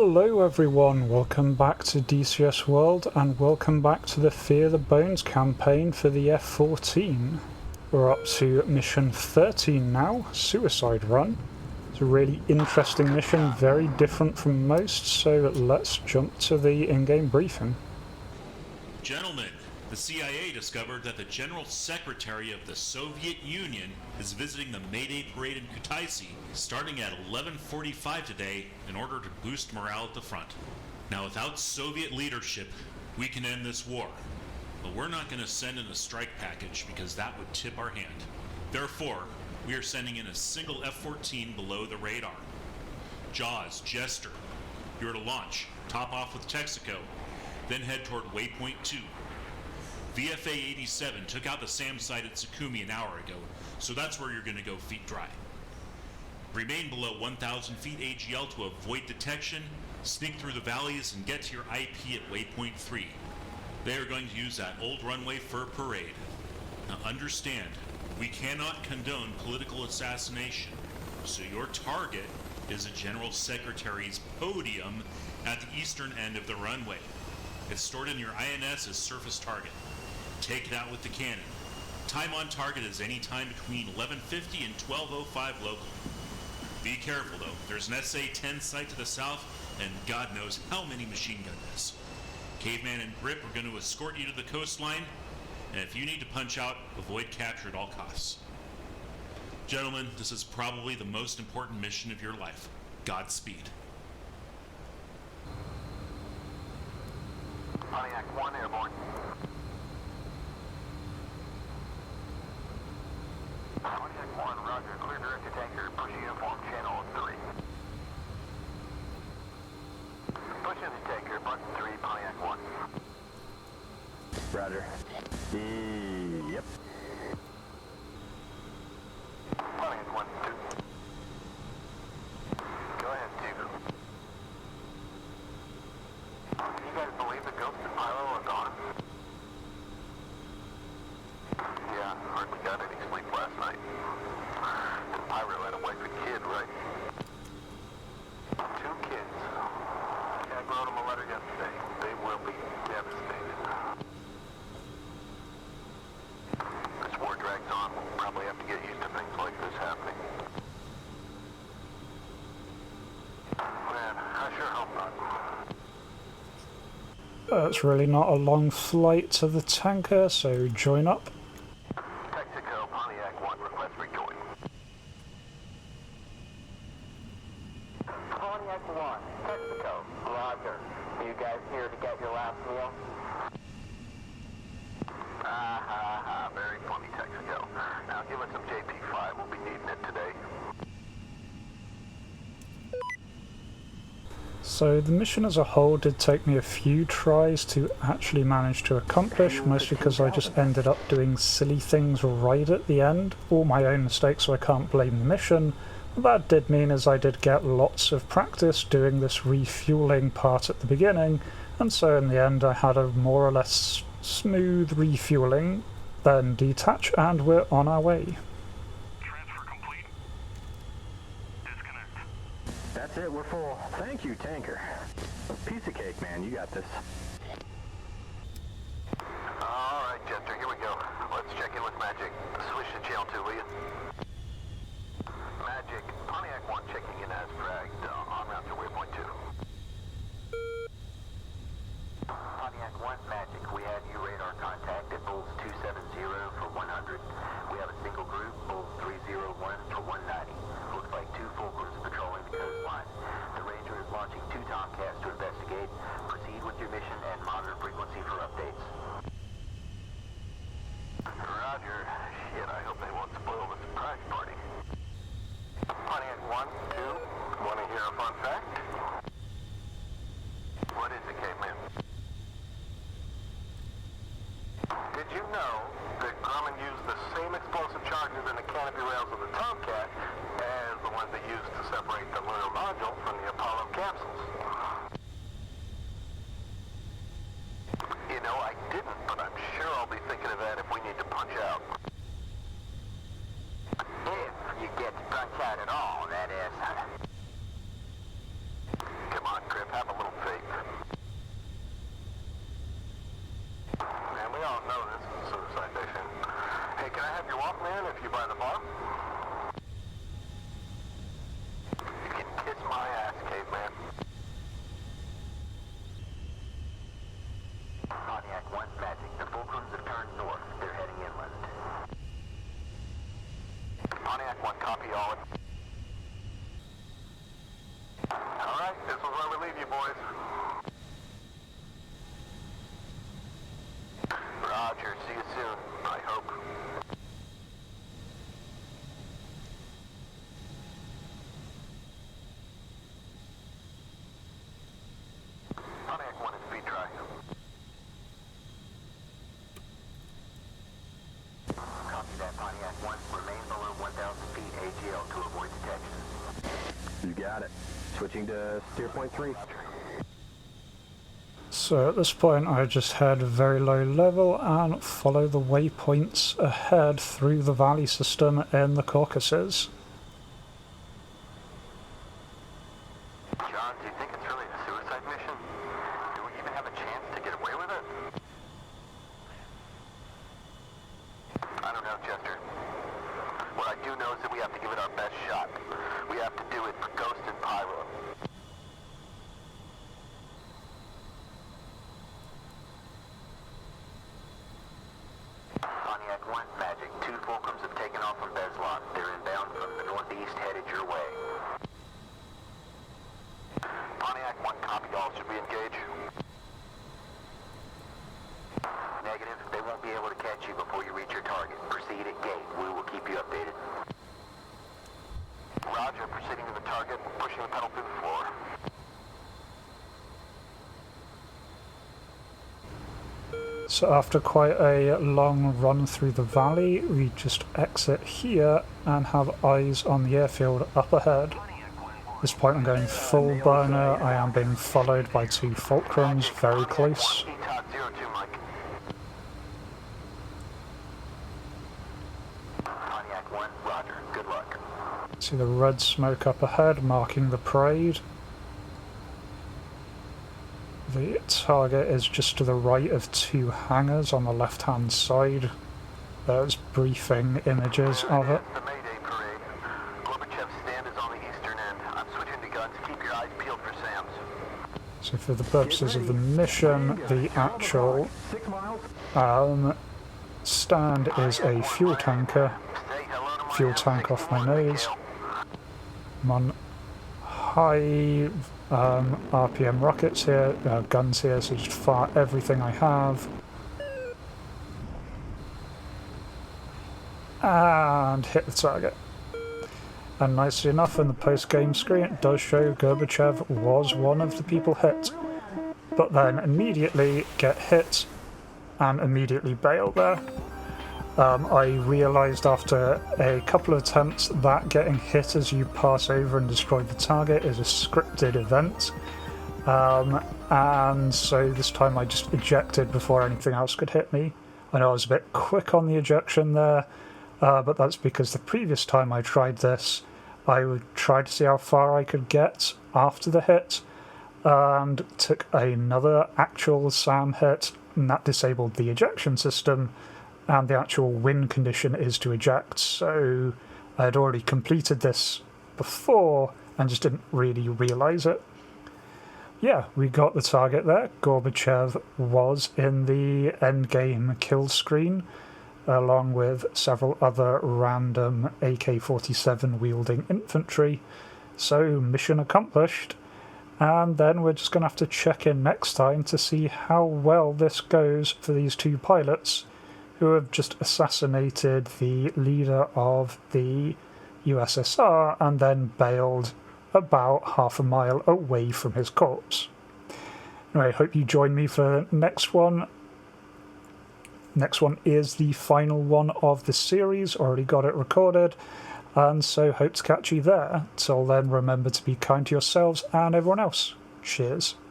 Hello everyone, welcome back to DCS World and welcome back to the Fear the Bones campaign for the F-14. We're up to mission 13 now, Suicide Run. It's a really interesting mission, very different from most, so let's jump to the in-game briefing. Gentlemen, the CIA discovered that the General Secretary of the Soviet Union is visiting the May Day parade in Kutaisi starting at 11:45 today in order to boost morale at the front. Now, without Soviet leadership, we can end this war. But we're not going to send in a strike package because that would tip our hand. Therefore, we are sending in a single F-14 below the radar. Jaws, Jester, you're to launch, top off with Texaco, then head toward Waypoint 2. VFA-87 took out the SAM site at Sukumi an hour ago, so that's where you're going to go feet dry. Remain below 1,000 feet AGL to avoid detection, sneak through the valleys, and get to your IP at Waypoint 3. They are going to use that old runway for a parade. Now understand, we cannot condone political assassination, so your target is the General Secretary's podium at the eastern end of the runway. It's stored in your INS as surface target. Take it out with the cannon. Time on target is any time between 11:50 and 12:05 local. Be careful though, there's an SA-10 site to the south, and God knows how many machine gun nests. Caveman and Grip are going to escort you to the coastline, and if you need to punch out, avoid capture at all costs. Gentlemen, this is probably the most important mission of your life. Godspeed. Pontiac 1 airborne. Pontiac 1, roger. Clear direct to tanker. Push uniform channel 3. Push into tanker, button 3, Pontiac 1. Roger. Yep. Pontiac 1, 2. Go ahead, 2. Can you guys believe the Ghost and Pyro are gone? Yeah, hardly got any sleep last night. The Pyro had a wife and kid, right? 2 kids. Yeah, I wrote them a letter yesterday. They will be devastated. This war drags on. We'll probably have to get used to things like this happening. Man, I sure hope not. It's really not a long flight to the tanker, so join up. Texaco, Pontiac 1, request rejoin. Pontiac 1, Texaco, roger. You guys here to get your last meal? Very funny, Texaco. Now give us some JP5, we'll be needing it today. So the mission as a whole did take me a few tries to actually manage to accomplish, mostly because I just ended up doing silly things right at the end. All my own mistakes, so I can't blame the mission. What that did mean is I did get lots of practice doing this refueling part at the beginning, and so in the end I had a more or less smooth refueling, then detach, and we're on our way. Transfer complete. Disconnect. That's it, we're full. Thank you, tanker. Piece of cake, man, you got this. Alright, Jester, here we go. Let's check in with Magic. Switch to channel 2, will you? Magic, Pontiac 1 checking in as fragged, en route to Waypoint 2. Pontiac 1, Magic, we have you radar contact at Bulls 270 for 100. We have a single group, Bulls 301 for 190. Looks like 2 full groups patrolling the coastline. The Ranger is launching 2 Tomcats to investigate. Proceed with your mission and monitor frequency for updates. Roger. Shit, I hope they won't spoil the surprise party. Pontiac 1, 2, want to hear a fun fact? What is it, Caveman? Did you know that Grumman used the same explosive charges in the canopy rails of the Tomcat as the ones they used to separate the lunar module from the Apollo capsules? You know, I didn't, but I'm sure I'll be thinking of that if we need to punch out. If you get to punch out at all, that is. Come on, Grip. boys? Roger, see you soon, I hope. Pontiac 1 is speed dry. Copy that, Pontiac 1. Remain below 1,000 feet AGL to avoid detection. You got it. Switching to steer point 3. So at this point I just head very low level and follow the waypoints ahead through the valley system in the Caucasus. John, do you think it's really a suicide mission? Do we even have a chance to get away with it? I don't know, Chester. What I do know is that we have to give it our best shot. We have to do it for Ghost and Pyro. Pontiac 1, Magic. 2 Fulcrums have taken off from Bezlot. They're inbound from the northeast, headed your way. Pontiac 1, copy all. Should we engage? Negative. They won't be able to catch you before you reach your target. Proceed at gate. We will keep you updated. Roger. Proceeding to the target. Pushing the pedal through the floor. So after quite a long run through the valley, we just exit here and have eyes on the airfield up ahead. At this point I'm going full burner. I am being followed by 2 Fulcrums very close. ETOG 02, Mike. Pontiac 1, roger. Good luck. See the red smoke up ahead marking the parade. The target is just to the right of 2 hangars on the left hand side. There's briefing images of it. The Mayday parade. Gorbachev's stand is on the eastern end. I'm switching to guns. Keep your eyes peeled for SAMs. So for the purposes of the mission, the actual 6 miles. stand is a fuel tanker. Say hello to my Fuel tank off my nose. Miguel. I'm on high RPM rockets here, guns here, so just fire everything I have. And hit the target. And nicely enough, in the post-game screen it does show Gorbachev was one of the people hit, but then immediately get hit and immediately bail there. I realised after a couple of attempts that getting hit as you pass over and destroy the target is a scripted event, and so this time I just ejected before anything else could hit me. I know I was a bit quick on the ejection there, but that's because the previous time I tried this I would try to see how far I could get after the hit, and took another actual SAM hit, and that disabled the ejection system, and the actual win condition is to eject, so I had already completed this before and just didn't really realise it. Yeah, we got the target there. Gorbachev was in the endgame kill screen, along with several other random AK-47 wielding infantry, so mission accomplished. And then we're just going to have to check in next time to see how well this goes for these 2 pilots who have just assassinated the leader of the USSR and then bailed about half a mile away from his corpse. Anyway, I hope you join me for the next one. Next one is the final one of the series, already got it recorded, and so hope to catch you there. Till then, remember to be kind to yourselves and everyone else. Cheers.